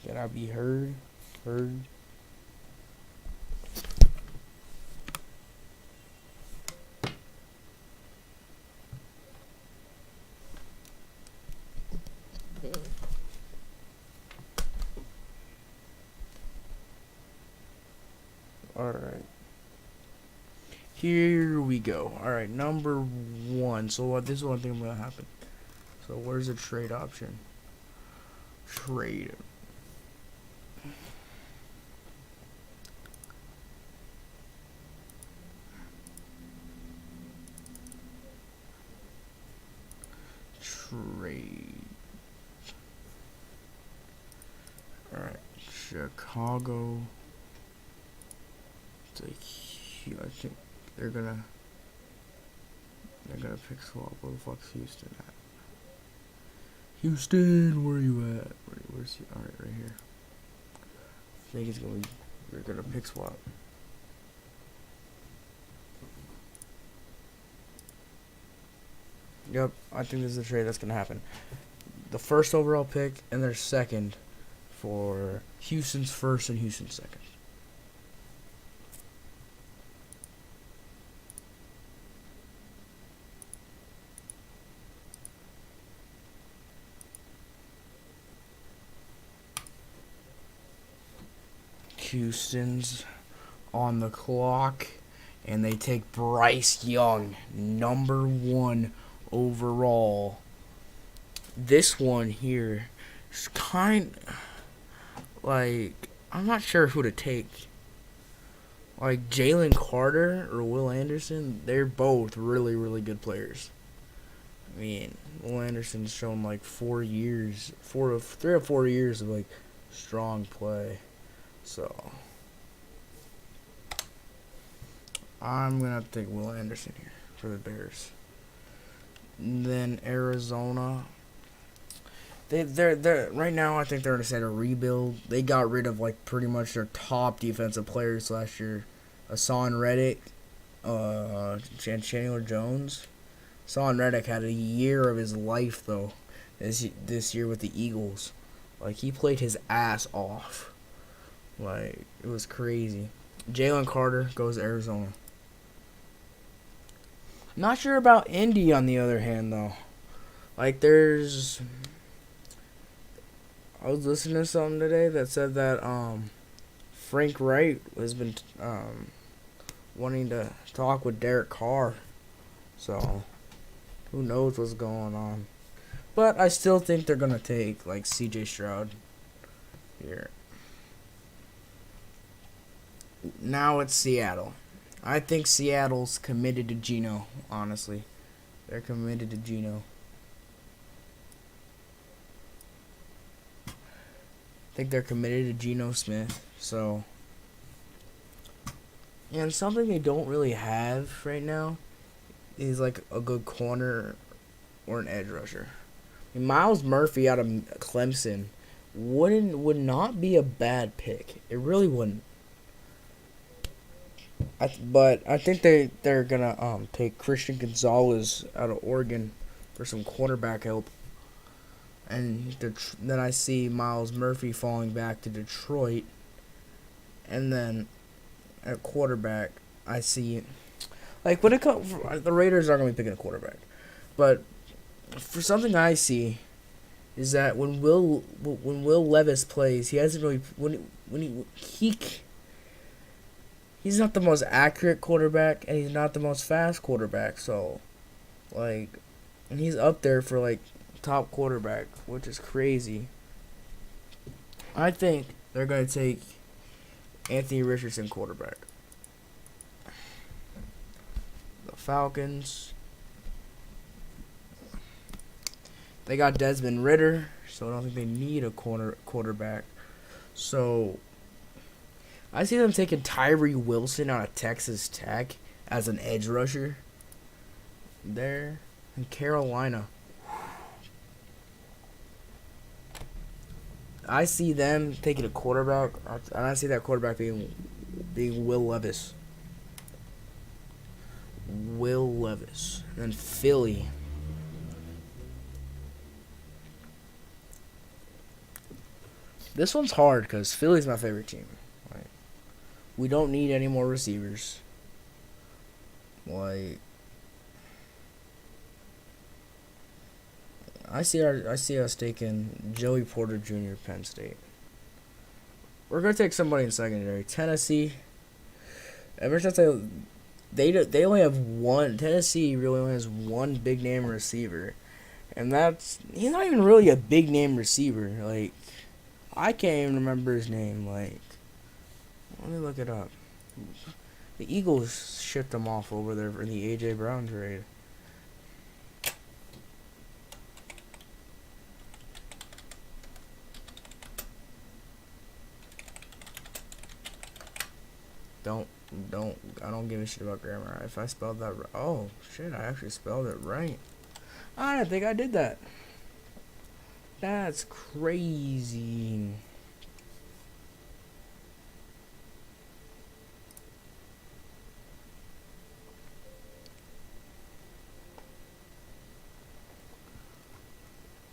Can I be heard? Heard? Alright. Here we go. Alright, number one. So this is one thing gonna happen. So where's the trade option? Trade. Trade. Alright. Chicago. I think they're gonna pick swap. Where the fuck's Houston at? Houston, where are you at? Where's he? Alright, right here. I think it's gonna be, we're gonna pick swap. Yep, I think this is a trade that's gonna happen. The first overall pick and their second for Houston's first and Houston's second. Houston's on the clock, and they take Bryce Young, number 1 overall. This one here is kind like, I'm not sure who to take. Like Jalen Carter or Will Anderson, they're both really, really good players. I mean, Will Anderson's shown like 3 or 4 years of like strong play. So I'm gonna have to take Will Anderson here for the Bears. And then Arizona. They're right now. I think they're in a state of rebuild. They got rid of like pretty much their top defensive players last year. Hassan Reddick, Chandler Jones. Hassan Reddick had a year of his life though. This year with the Eagles, like he played his ass off. Like, it was crazy. Jalen Carter goes to Arizona. Not sure about Indy on the other hand, though. Like, I was listening to something today that said that Frank Wright has been wanting to talk with Derek Carr. So, who knows what's going on. But I still think they're going to take, like, CJ Stroud here. Now it's Seattle. I think Seattle's committed to Geno, honestly. They're committed to Geno. I think they're committed to Geno Smith. So, and something they don't really have right now is like a good corner or an edge rusher. I mean, Miles Murphy out of Clemson would not be a bad pick. It really wouldn't. But I think they're gonna take Christian Gonzalez out of Oregon for some quarterback help, and then I see Miles Murphy falling back to Detroit, and then at quarterback I see like when it comes the Raiders aren't gonna be picking a quarterback, but for something I see is that when Will Levis plays, he hasn't really he's not the most accurate quarterback, and he's not the most fast quarterback. So, like, and he's up there for, like, top quarterback, which is crazy. I think they're going to take Anthony Richardson quarterback. The Falcons. They got Desmond Ridder, so I don't think they need a quarterback. So I see them taking Tyree Wilson out of Texas Tech as an edge rusher there in Carolina. I see them taking a quarterback, and I see that quarterback being Will Levis. Will Levis. And Philly. This one's hard because Philly's my favorite team. Like, we don't need any more receivers. Like, I see us taking Joey Porter Jr. Penn State. We're gonna take somebody in secondary. Tennessee. Ever since they only have one. Tennessee really only has one big name receiver, and he's not even really a big name receiver. Like, I can't even remember his name. Like, let me look it up. The Eagles shipped him off over there for the AJ Brown trade. I don't give a shit about grammar. If I spelled that right, oh shit, I actually spelled it right. I didn't think I did that. That's crazy.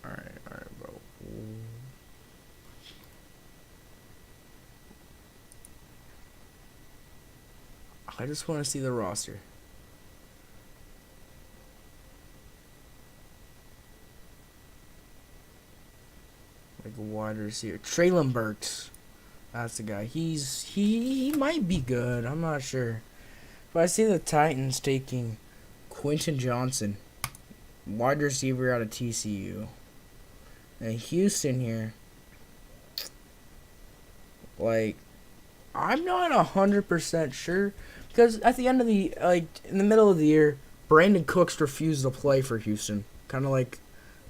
Alright, bro. I just want to see the roster. Like a wide receiver. Traylon Burks. That's the guy. He might be good. I'm not sure. But I see the Titans taking Quentin Johnson, wide receiver out of TCU. And Houston here. Like, I'm not 100% sure. Because at the end of the, in the middle of the year, Brandon Cooks refused to play for Houston. Kind of like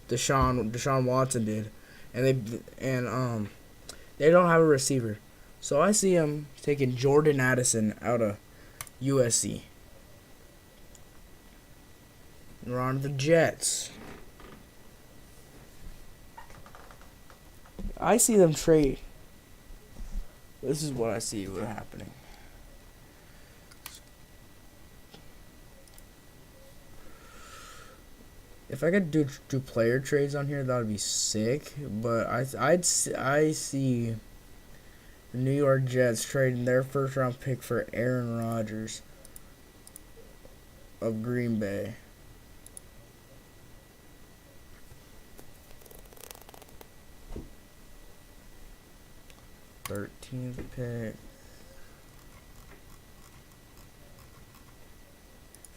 Deshaun Watson did. And they don't have a receiver. So I see him taking Jordan Addison out of USC. We're on to the Jets. I see them trade. This is what I see happening. If I could do player trades on here, that would be sick. But I see the New York Jets trading their first round pick for Aaron Rodgers of Green Bay. Thirteenth pick.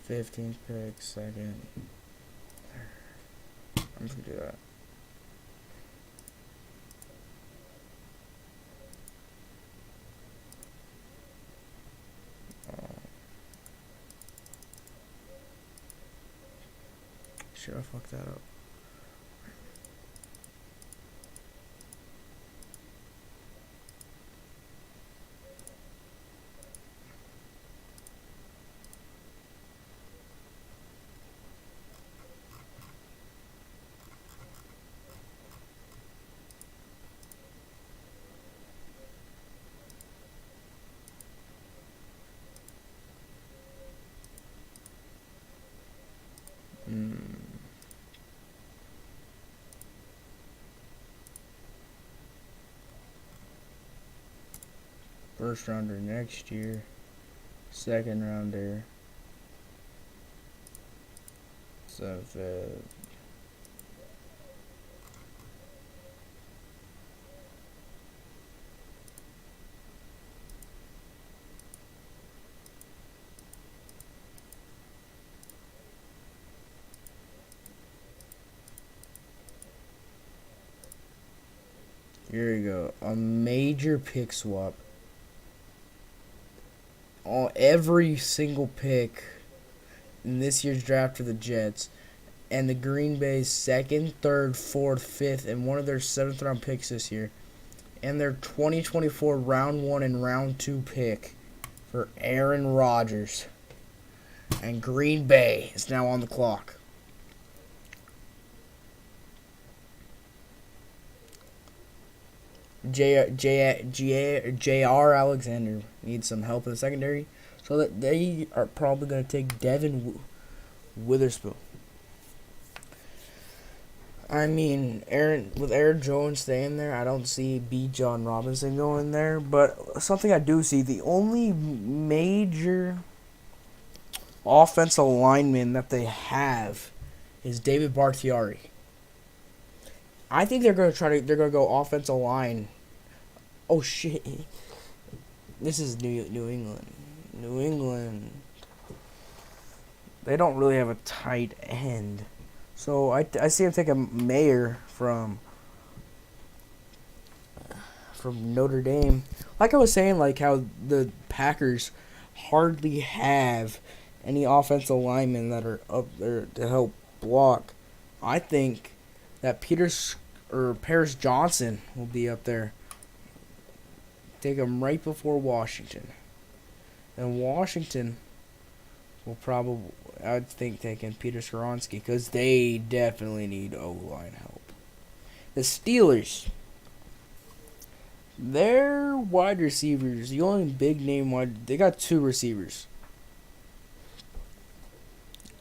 15th pick, second. I'm just gonna do that. Should I fuck that up? First rounder next year. Second rounder. Seventh. Here we go. A major pick swap. Every single pick in this year's draft for the Jets, and the Green Bay's second, third, fourth, fifth, and one of their seventh round picks this year, and their 2024 round 1 and round 2 pick for Aaron Rodgers. And Green Bay is now on the clock. J.R. Alexander needs some help in the secondary, so that they are probably going to take Devin Witherspoon. I mean, Aaron Jones staying there, I don't see B. John Robinson going there. But something I do see, the only major offensive lineman that they have is David Bakhtiari. I think they're gonna go offensive line. Oh shit! This is New England. New England. They don't really have a tight end, so I see him taking Mayer from Notre Dame. Like I was saying, like how the Packers hardly have any offensive linemen that are up there to help block. I think that Paris Johnson will be up there. Take him right before Washington, and Washington will probably, I'd think, taking Peter Skoronski because they definitely need O-line help. The Steelers, their wide receivers, the only big name they got two receivers.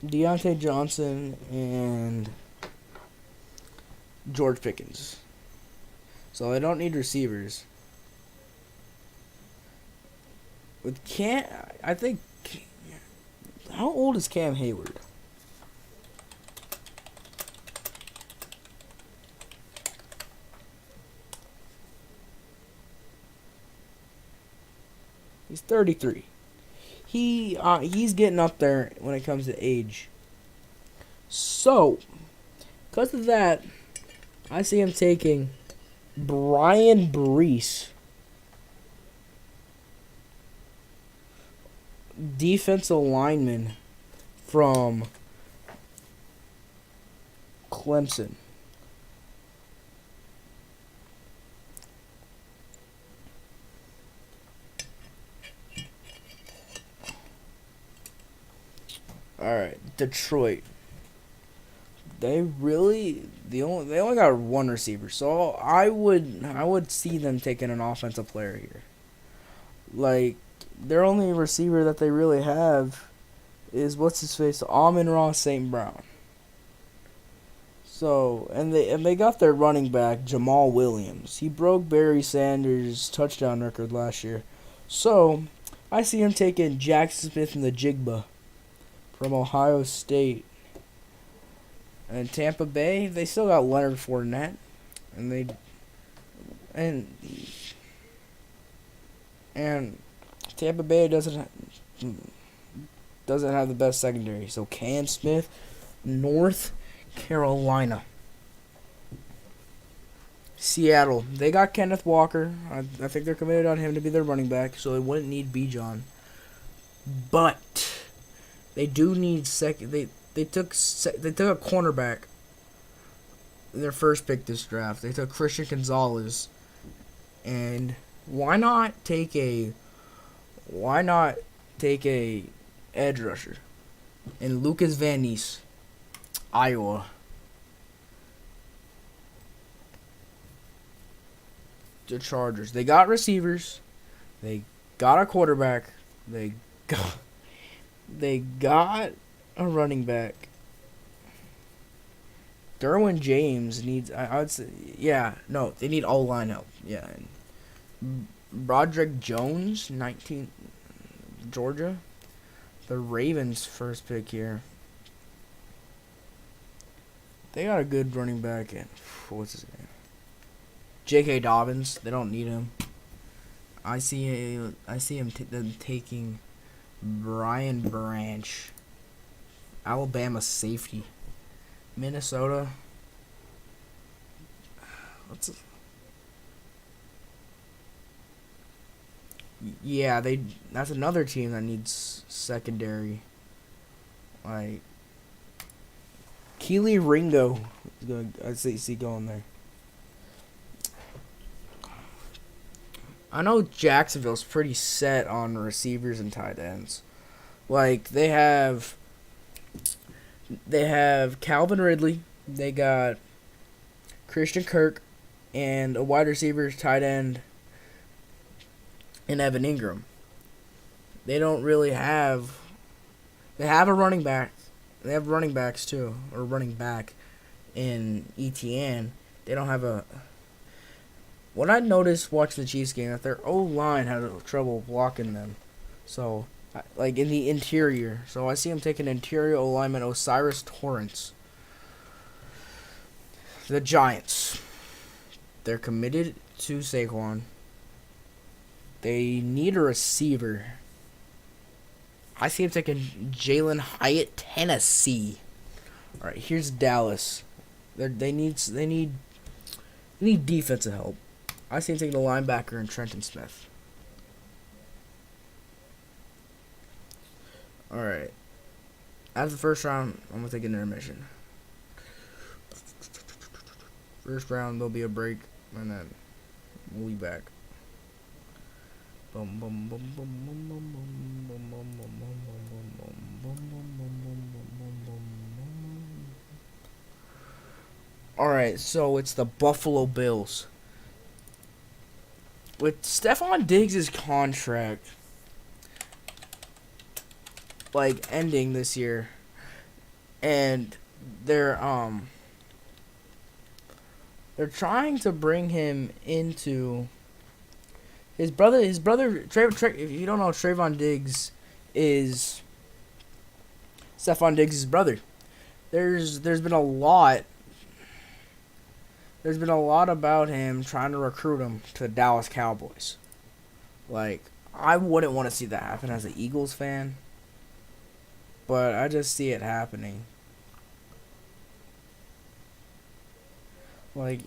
Deontay Johnson and George Pickens. So they don't need receivers. With I think, how old is Cam Hayward? He's 33. He's getting up there when it comes to age. So, because of that, I see him taking Brian Brees, defensive lineman from Clemson. All right, Detroit. They only got one receiver, so I would see them taking an offensive player here. Like, their only receiver that they really have is what's his face, Amon-Ra St. Brown. So and they got their running back Jamal Williams. He broke Barry Sanders' touchdown record last year. So I see him taking Jackson Smith and the Jigba from Ohio State. And Tampa Bay, they still got Leonard Fournette, and Tampa Bay doesn't have the best secondary. So Cam Smith, North Carolina. Seattle, they got Kenneth Walker. I think they're committed on him to be their running back, so they wouldn't need Bijan. But they do need second. They took a cornerback in their first pick this draft. They took Christian Gonzalez, and why not take a edge rusher and Lucas Van Ness, Iowa. The Chargers. They got receivers. They got a quarterback. They got a running back. Derwin James needs. I would say, yeah, no, they need O-line help. Yeah, and Broderick Jones, 19, Georgia. The Ravens' first pick here. They got a good running back. And what's his name? J.K. Dobbins. They don't need him. I see them taking Brian Branch, Alabama safety. Minnesota. That's another team that needs secondary. Like Keely Ringo is going. I see going there. I know Jacksonville's pretty set on receivers and tight ends. Like they have Calvin Ridley. They got Christian Kirk and a wide receiver, tight end, and Evan Ingram. They don't really have. They have a running back. They have running backs too, or running back, in ETN, they don't have a. What I noticed watching the Chiefs game that their O line had trouble blocking them. So, like in the interior. So I see him taking interior O lineman Osiris Torrance. The Giants. They're committed to Saquon. They need a receiver. I see him taking Jalen Hyatt, Tennessee. All right, here's Dallas. They need defensive help. I see him taking the linebacker and Trenton Smith. All right. After the first round, I'm gonna take an intermission. First round, there'll be a break, and then we'll be back. Alright, so it's the Buffalo Bills. With Stefon Diggs' contract ending this year, and they're trying to bring him into his brother. If you don't know, Trayvon Diggs is Stefon Diggs' brother. There's been a lot. There's been a lot about him trying to recruit him to the Dallas Cowboys. Like, I wouldn't want to see that happen as an Eagles fan, but I just see it happening. Like,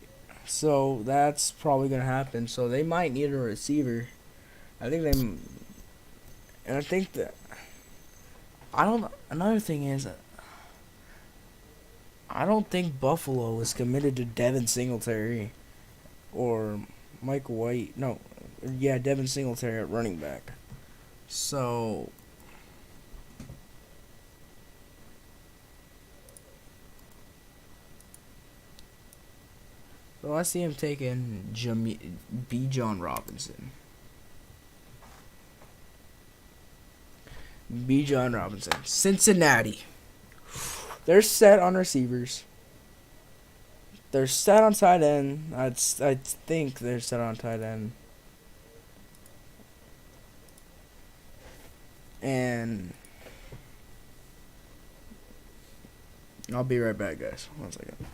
so that's probably gonna happen. So they might need a receiver. I think that I don't. Another thing is, I don't think Buffalo is committed to Devin Singletary or Mike White. No, yeah, Devin Singletary at running back. So I see him taking Bijan Robinson. Bijan Robinson. Cincinnati. They're set on receivers. They're set on tight end. I think they're set on tight end. And I'll be right back, guys. 1 second.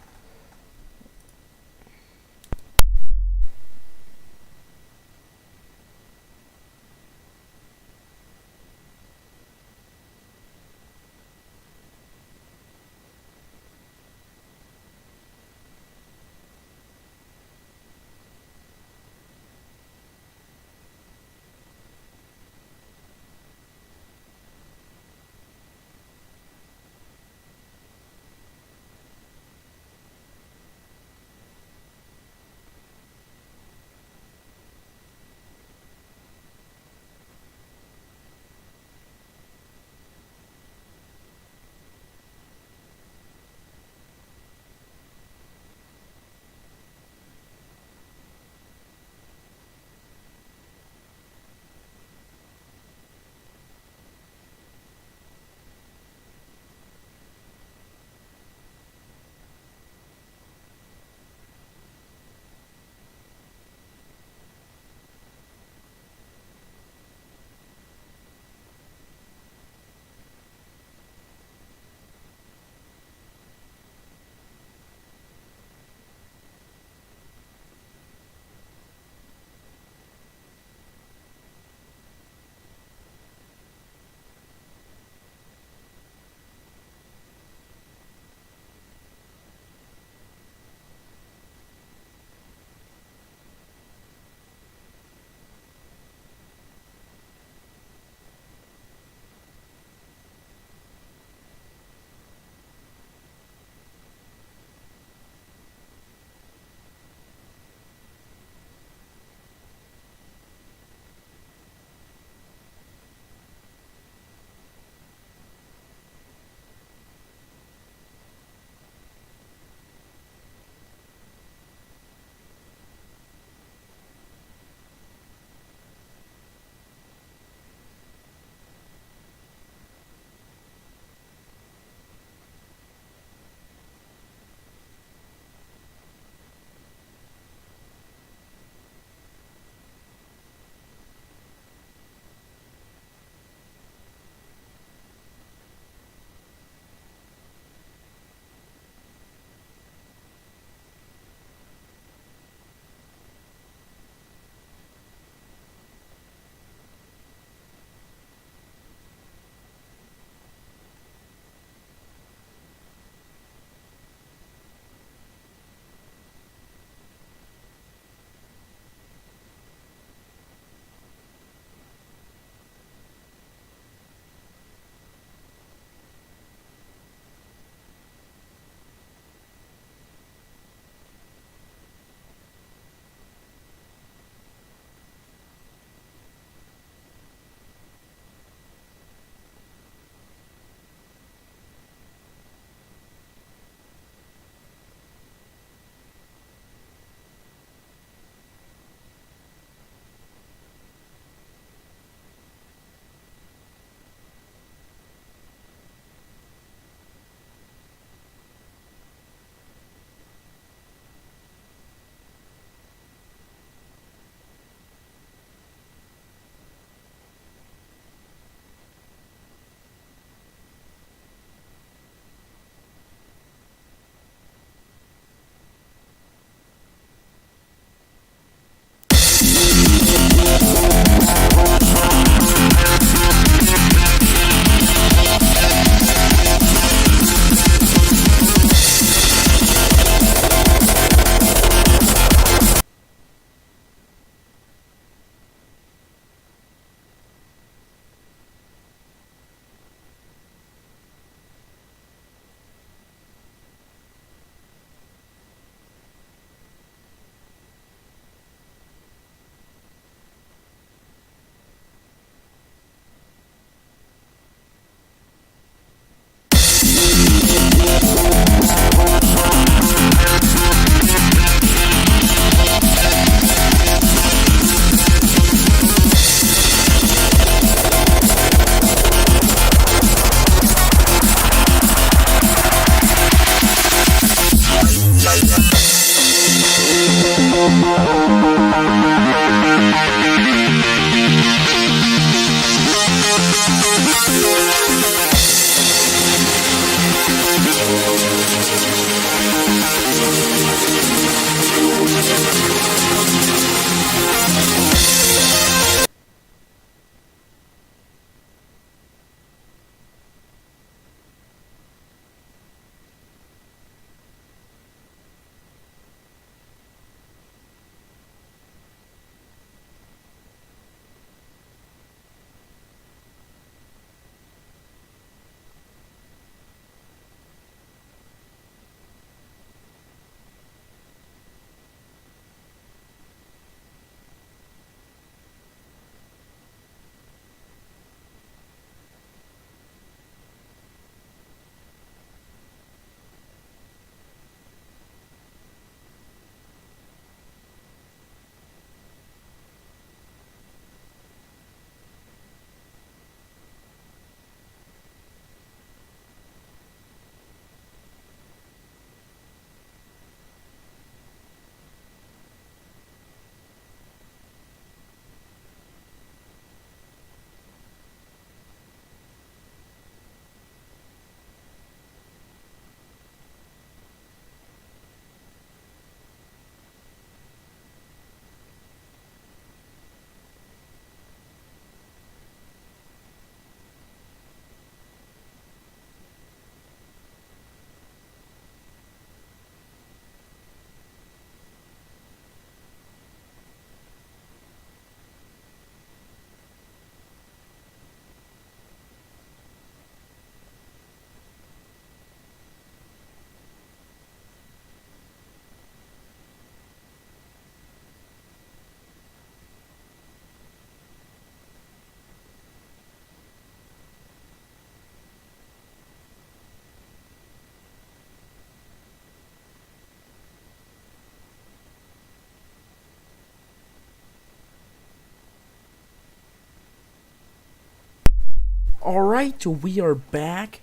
All right, we are back.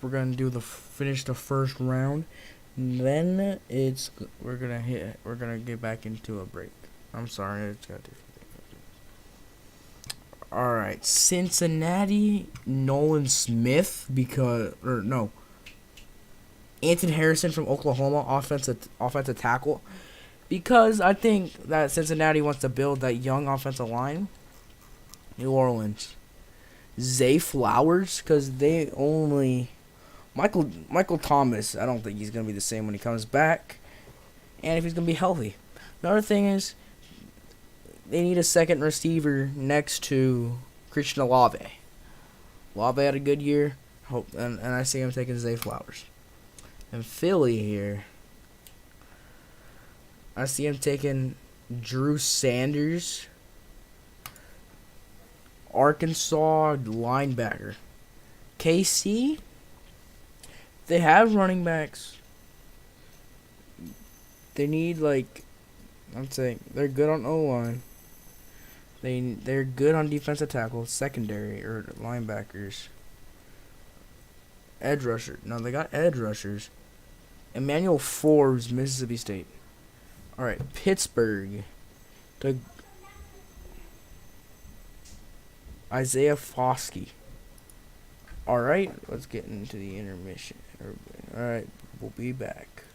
We're gonna finish the first round. And then we're gonna get back into a break. I'm sorry, it's got to. All right, Cincinnati, Nolan Smith Anthony Harrison from Oklahoma, offensive tackle, because I think that Cincinnati wants to build that young offensive line. New Orleans, Zay Flowers, because they only Michael Thomas. I don't think he's gonna be the same when he comes back, and if he's gonna be healthy. Another thing is, they need a second receiver next to Christian Olave. Olave had a good year. And I see him taking Zay Flowers. And Philly here, I see him taking Drew Sanders, Arkansas linebacker. KC, they have running backs. They need, I'm saying, they're good on O-line. They're good on defensive tackles, secondary, or linebackers. Edge rusher. No, they got edge rushers. Emmanuel Forbes, Mississippi State. All right, Pittsburgh. Isaiah Foskey. All right, let's get into the intermission. All right, we'll be back.